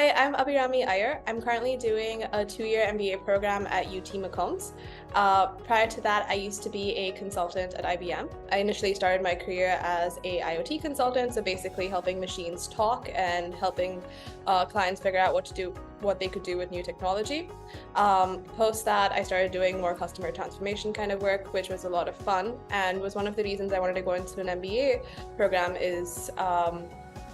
Hi, I'm Abirami Iyer. I'm currently doing a 2-year MBA program at UT McCombs. Prior to that, I used to be a consultant at IBM. I initially started my career as a IoT consultant, so basically helping machines talk and helping clients figure out what they could do with new technology. Post that, I started doing more customer transformation kind of work, which was a lot of fun, and was one of the reasons I wanted to go into an MBA program is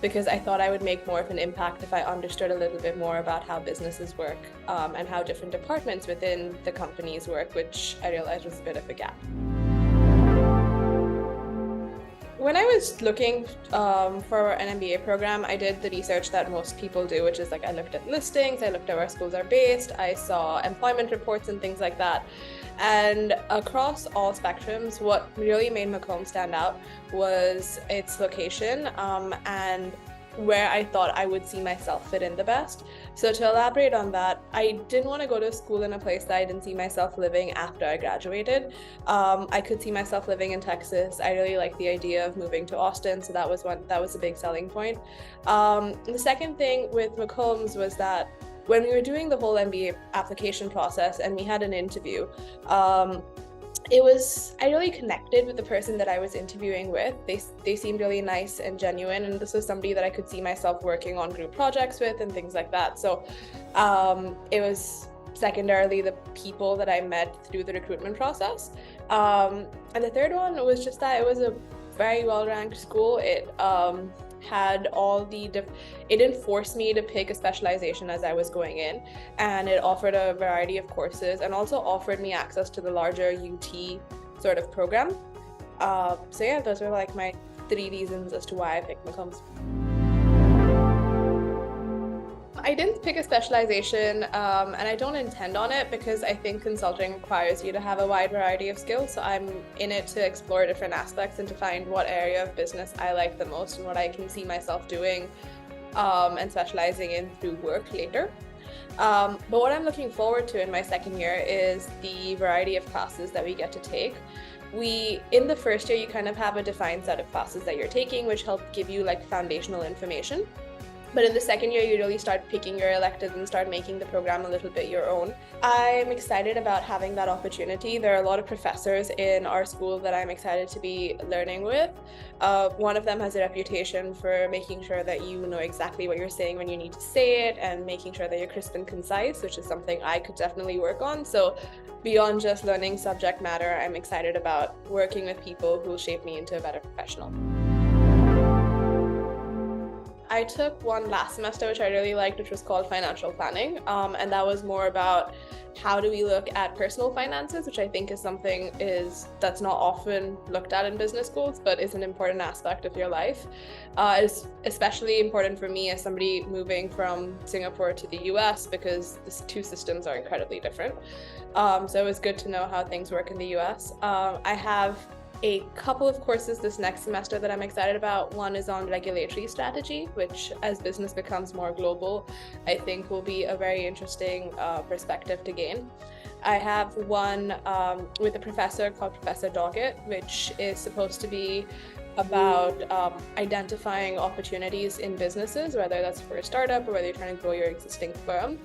because I thought I would make more of an impact if I understood a little bit more about how businesses work and how different departments within the companies work, which I realized was a bit of a gap. When I was looking for an MBA program, I did the research that most people do, which is I looked at listings, I looked at where schools are based, I saw employment reports and things like that. And across all spectrums, what really made McCombs stand out was its location and where I thought I would see myself fit in the best. So to elaborate on that, I didn't want to go to school in a place that I didn't see myself living after I graduated. I could see myself living in Texas. I really liked the idea of moving to Austin, so that was a big selling point. The second thing with McCombs was that when we were doing the whole MBA application process and we had an interview, I really connected with the person that I was interviewing with. They seemed really nice and genuine, and this was somebody that I could see myself working on group projects with and things like that. So it was secondarily the people that I met through the recruitment process. And the third one was just that it was a very well-ranked school. It didn't force me to pick a specialization as I was going in, and it offered a variety of courses and also offered me access to the larger UT sort of program. So yeah, those were my 3 reasons as to why I picked McCombs. I didn't pick a specialization, and I don't intend on it because I think consulting requires you to have a wide variety of skills. So I'm in it to explore different aspects and to find what area of business I like the most and what I can see myself doing and specializing in through work later. But what I'm looking forward to in my second year is the variety of classes that we get to take. In the first year, you kind of have a defined set of classes that you're taking, which help give you foundational information. But in the second year, you really start picking your electives and start making the program a little bit your own. I'm excited about having that opportunity. There are a lot of professors in our school that I'm excited to be learning with. One of them has a reputation for making sure that you know exactly what you're saying when you need to say it and making sure that you're crisp and concise, which is something I could definitely work on. So beyond just learning subject matter, I'm excited about working with people who will shape me into a better professional. I took one last semester, which I really liked, which was called financial planning. And that was more about how do we look at personal finances, which I think is something that's not often looked at in business schools, but is an important aspect of your life. It's especially important for me as somebody moving from Singapore to the US because the two systems are incredibly different. So it was good to know how things work in the US. I have a couple of courses this next semester that I'm excited about. One is on regulatory strategy, which as business becomes more global, I think will be a very interesting perspective to gain. I have one with a professor called Professor Doggett, which is supposed to be about identifying opportunities in businesses, whether that's for a startup or whether you're trying to grow your existing firm.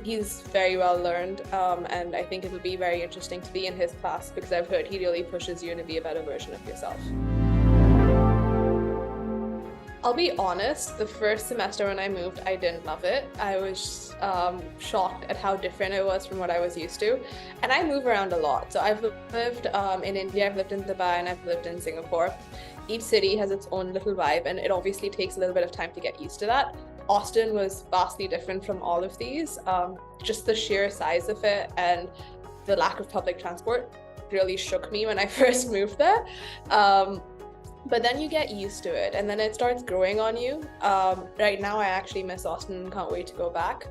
He's very well learned, and I think it would be very interesting to be in his class because I've heard he really pushes you to be a better version of yourself. I'll be honest, the first semester when I moved, I didn't love it. I was shocked at how different it was from what I was used to. And I move around a lot. So I've lived in India, I've lived in Dubai, and I've lived in Singapore. Each city has its own little vibe, and it obviously takes a little bit of time to get used to that. Austin was vastly different from all of these. Just the sheer size of it and the lack of public transport really shook me when I first moved there. But then you get used to it and then it starts growing on you. Right now I actually miss Austin and can't wait to go back.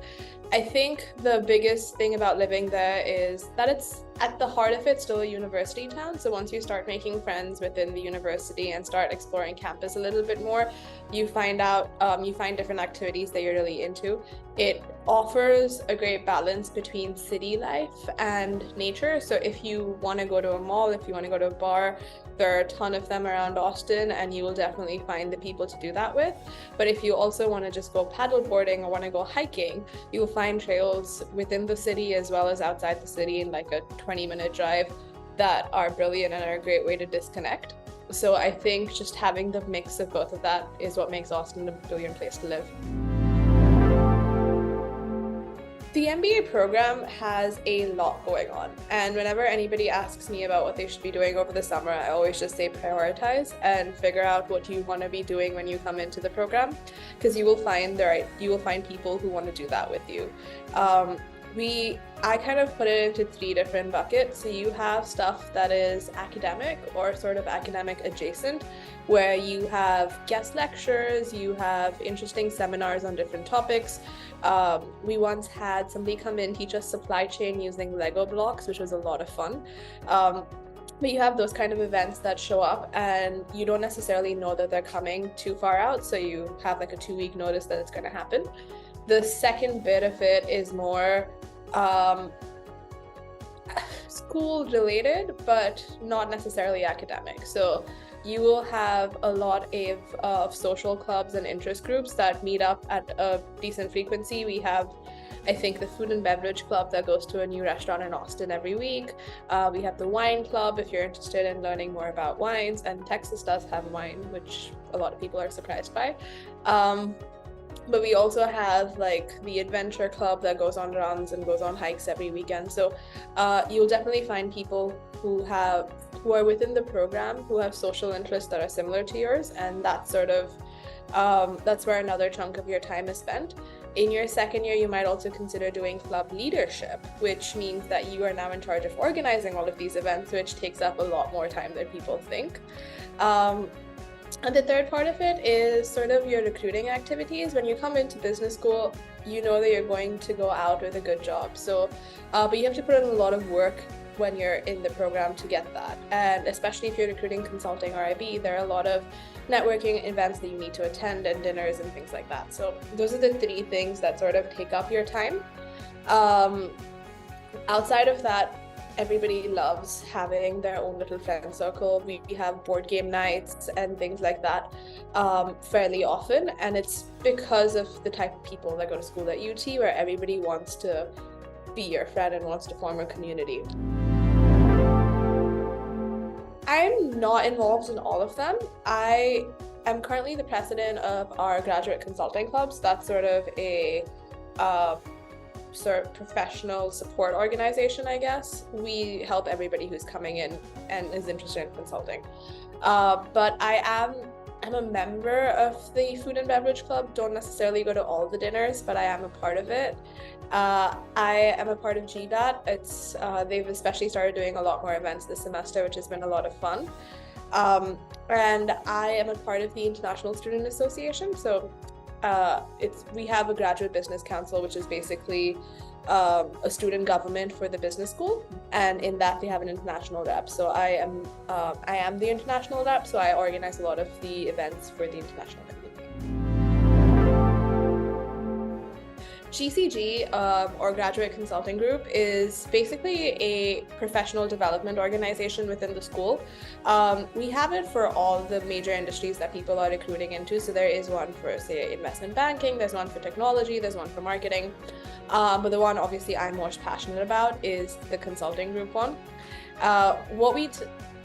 I think the biggest thing about living there is that it's at the heart of it still a university town. So once you start making friends within the university and start exploring campus a little bit more, you find different activities that you're really into. It offers a great balance between city life and nature. So if you want to go to a mall, if you want to go to a bar, there are a ton of them around Austin, and you will definitely find the people to do that with. But if you also want to just go paddleboarding or want to go hiking, you'll find trails within the city as well as outside the city in like a 20-minute drive that are brilliant and are a great way to disconnect. So I think just having the mix of both of that is what makes Austin a brilliant place to live. The MBA program has a lot going on, and whenever anybody asks me about what they should be doing over the summer, I always just say prioritize and figure out what you want to be doing when you come into the program, because you will find people who want to do that with you. I kind of put it into 3 different buckets. So you have stuff that is academic or sort of academic adjacent, where you have guest lectures, you have interesting seminars on different topics. We once had somebody come in teach us supply chain using Lego blocks, which was a lot of fun. But you have those kind of events that show up and you don't necessarily know that they're coming too far out, so you have like a 2-week notice that it's going to happen. The second bit of it is more school related, but not necessarily academic. So you will have a lot of social clubs and interest groups that meet up at a decent frequency. We have, I think, the food and beverage club that goes to a new restaurant in Austin every week. We have the wine club if you're interested in learning more about wines, and Texas does have wine, which a lot of people are surprised by. But we also have like the adventure club that goes on runs and goes on hikes every weekend. So you'll definitely find people who are within the program who have social interests that are similar to yours, and that's where another chunk of your time is spent. In your second year, you might also consider doing club leadership, which means that you are now in charge of organizing all of these events, which takes up a lot more time than people think. And the third part of it is sort of your recruiting activities. When you come into business school, you know that you're going to go out with a good job. So, but you have to put in a lot of work when you're in the program to get that. And especially if you're recruiting consulting or IB, there are a lot of networking events that you need to attend and dinners and things like that. So those are the 3 things that sort of take up your time. Outside of that, everybody loves having their own little friend circle. We have board game nights and things like that fairly often, and it's because of the type of people that go to school at UT, where everybody wants to be your friend and wants to form a community. I'm not involved in all of them. I am currently the president of our graduate consulting clubs. That's sort of a sort of professional support organization, I guess. We help everybody who's coming in and is interested in consulting. But I'm a member of the food and beverage club. Don't necessarily go to all the dinners, but I am a part of it. I am a part of GBAT. They've especially started doing a lot more events this semester, which has been a lot of fun. And I am a part of the International Student Association. So we have a graduate business council, which is basically a student government for the business school, and in that they have an international rep. So I am the international rep, so I organize a lot of the events for the international community. GCG, or Graduate Consulting Group, is basically a professional development organization within the school. We have it for all the major industries that people are recruiting into. So there is one for, say, investment banking, there's one for technology, there's one for marketing. But the one obviously I'm most passionate about is the consulting group one.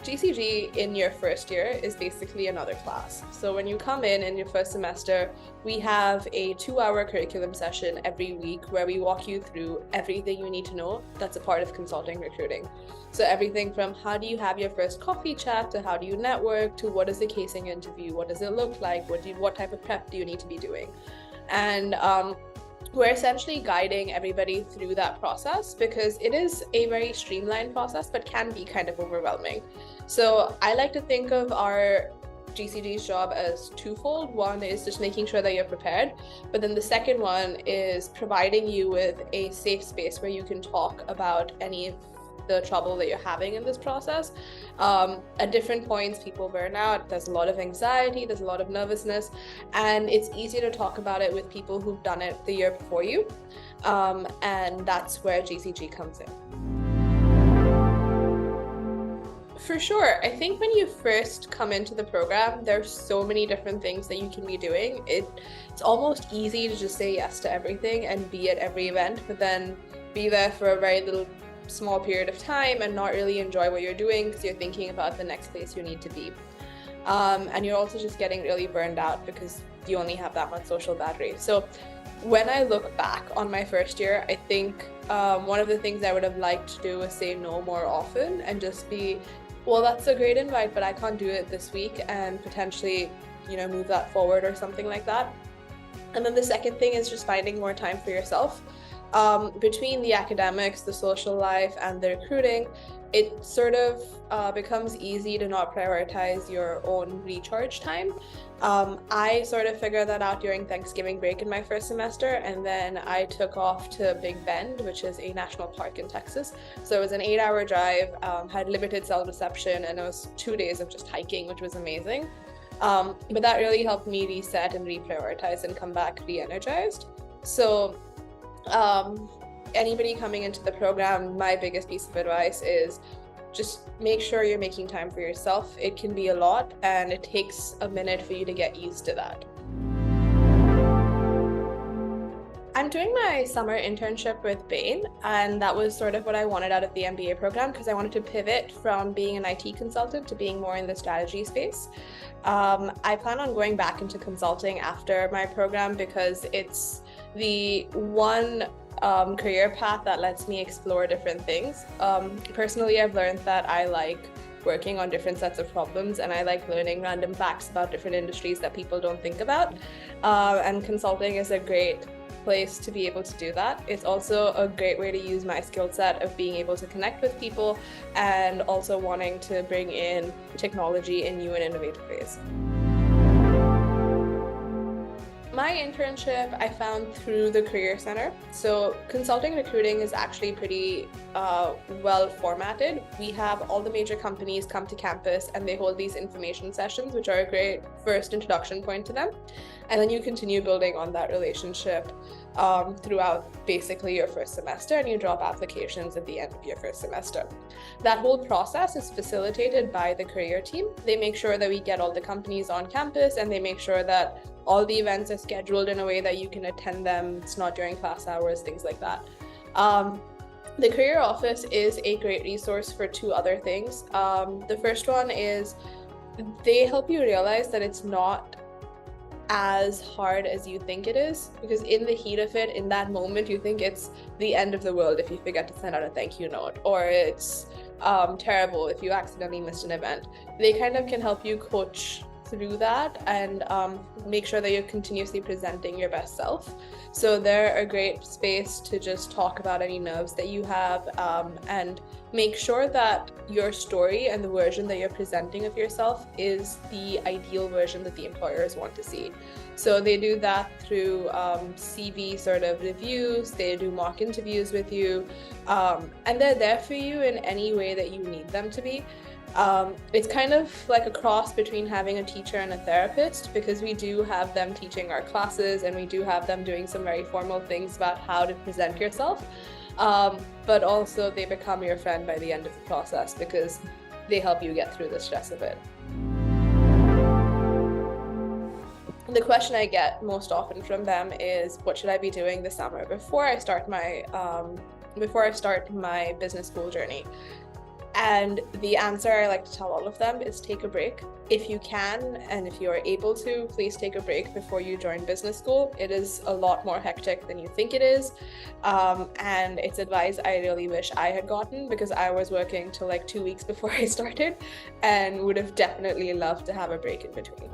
GCG in your first year is basically another class. So when you come in your first semester, we have a 2-hour curriculum session every week where we walk you through everything you need to know that's a part of consulting recruiting. So everything from how do you have your first coffee chat, to how do you network, to what is the casing interview, what does it look like, what type of prep do you need to be doing. And we're essentially guiding everybody through that process, because it is a very streamlined process but can be kind of overwhelming. So I like to think of our GCG's job as twofold. One is just making sure that you're prepared, but then the second one is providing you with a safe space where you can talk about any of the trouble that you're having in this process. At different points, people burn out. There's a lot of anxiety, there's a lot of nervousness, and it's easy to talk about it with people who've done it the year before you. And that's where GCG comes in. For sure. I think when you first come into the program, there's so many different things that you can be doing. It's almost easy to just say yes to everything and be at every event, but then be there for a very little small period of time and not really enjoy what you're doing because you're thinking about the next place you need to be. And you're also just getting really burned out because you only have that much social battery. So when I look back on my first year, I think one of the things I would have liked to do was say no more often and just be, well, that's a great invite, but I can't do it this week, and potentially, move that forward or something like that. And then the second thing is just finding more time for yourself. Between the academics, the social life, and the recruiting, it sort of becomes easy to not prioritize your own recharge time. I sort of figured that out during Thanksgiving break in my first semester, and then I took off to Big Bend, which is a national park in Texas. So it was an 8-hour drive, had limited cell reception, and it was 2 days of just hiking, which was amazing. But that really helped me reset and reprioritize and come back re-energized. So anybody coming into the program, my biggest piece of advice is just make sure you're making time for yourself. It can be a lot, and it takes a minute for you to get used to that. I'm doing my summer internship with Bain, and that was sort of what I wanted out of the MBA program because I wanted to pivot from being an IT consultant to being more in the strategy space. I plan on going back into consulting after my program because it's the one career path that lets me explore different things. Personally, I've learned that I like working on different sets of problems, and I like learning random facts about different industries that people don't think about. And consulting is a great place to be able to do that. It's also a great way to use my skill set of being able to connect with people and also wanting to bring in technology in new and innovative ways. My internship I found through the Career Center. So consulting recruiting is actually pretty well formatted. We have all the major companies come to campus and they hold these information sessions, which are a great first introduction point to them. And then you continue building on that relationship throughout basically your first semester, and you drop applications at the end of your first semester. That whole process is facilitated by the career team. They make sure that we get all the companies on campus, and they make sure that all the events are scheduled in a way that you can attend them. It's not during class hours, things like that. The career office is a great resource for two other things. The first one is they help you realize that it's not as hard as you think it is, because in the heat of it, in that moment, you think it's the end of the world if you forget to send out a thank you note, or it's terrible if you accidentally missed an event. They kind of can help you coach through that and make sure that you're continuously presenting your best self. So they're a great space to just talk about any nerves that you have and make sure that your story and the version that you're presenting of yourself is the ideal version that the employers want to see. So they do that through CV sort of reviews, they do mock interviews with you, and they're there for you in any way that you need them to be. It's kind of like a cross between having a teacher and a therapist, because we do have them teaching our classes and we do have them doing some very formal things about how to present yourself, but also they become your friend by the end of the process because they help you get through the stress of it. The question I get most often from them is, what should I be doing this summer before I start my business school journey? And the answer I like to tell all of them is take a break. If you can, and if you are able to, please take a break before you join business school. It is a lot more hectic than you think it is. And it's advice I really wish I had gotten, because I was working till like 2 weeks before I started and would have definitely loved to have a break in between.